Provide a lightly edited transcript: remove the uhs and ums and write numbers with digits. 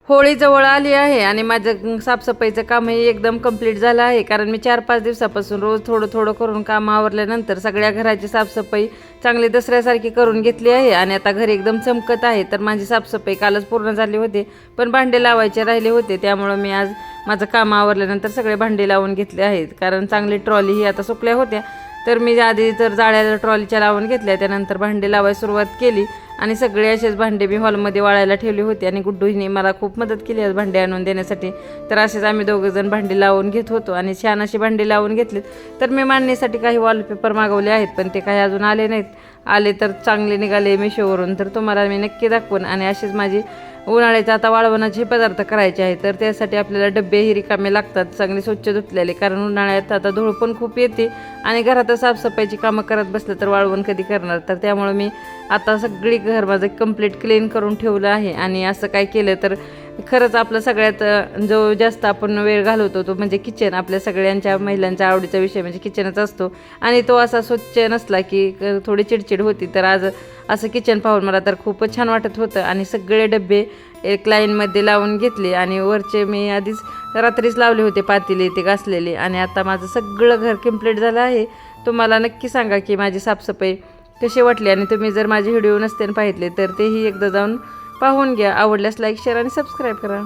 होळी जवळ आली आहे आणि माझं साफसफाईचं कामही एकदम कंप्लीट झालं आहे, कारण मी 4-5 दिवसापासून रोज थोडं थोडं करून काम आवरल्यानंतर सगळ्या घराची साफसफाई चांगली दसऱ्यासारखी करून घेतली आहे आणि आता घरी एकदम चमकत आहे. तर माझी साफसफाई कालच पूर्ण झाली होती, पण भांडे लावायचे राहिले होते, त्यामुळं मी आज माझं काम आवरल्यानंतर सगळे भांडे लावून घेतले आहेत. कारण चांगली ट्रॉली ही आता सुकल्या होत्या, तर मी आधी तर जाळ्या ट्रॉलीच्या लावून घेतल्या, त्यानंतर भांडे लावायला सुरुवात केली आणि सगळे असेच भांडे मी हॉलमध्ये वाळायला ठेवले होते आणि गुड्डूने मला खूप मदत केली आज भांडे आणून देण्यासाठी. तर असेच आम्ही दोघंजण भांडी लावून घेत होतो आणि छान अशी भांडी लावून घेतलीत. तर मी मांडणीसाठी काही वॉलपेपर मागवले आहेत, पण ते काही अजून आले नाहीत. आले तर चांगले निघाले मिशोवरून, तर तुम्हाला मी नक्की दाखवून. आणि अशीच माझी उन्हाळ्याचे आता वाळवणाचे पदार्थ करायचे आहेत, तर त्यासाठी आपल्याला डबे ही रिकामे लागतात, चांगले स्वच्छ धुतलेले, कारण उन्हाळ्यात आता धूळ पण खूप येते आणि घरात साफसफाईची कामं करत बसलं तर वाळवण कधी करणार. तर त्यामुळे मी आता सगळी घर माझं कंप्लीट क्लीन करून ठेवलं आहे. आणि असं काय केलं तर खरंच आपलं सगळ्यात जो जास्त आपण वेळ घालवतो तो म्हणजे किचन. आपल्या सगळ्यांच्या महिलांच्या आवडीचा विषय म्हणजे किचनच असतो आणि तो असा स्वच्छ नसला की थोडी चिडचिड होती. तर आज असं किचन पाहून मला तर खूपच छान वाटत होतं आणि सगळे डबे एक लाईनमध्ये लावून घेतले आणि वरचे मी आधीच रात्रीच लावले होते पातेले ते घासलेले. आणि आता माझं सगळं घर कंप्लीट झालं आहे. तुम्हाला नक्की सांगा की माझी साफसफाई कशी वाटली आणि तुम्ही जर माझे व्हिडिओ नसते पाहितले तर तेही एकदा जाऊन पाहून घ्या. आवडल्यास लाईक शेअर आणि सबस्क्राईब करा.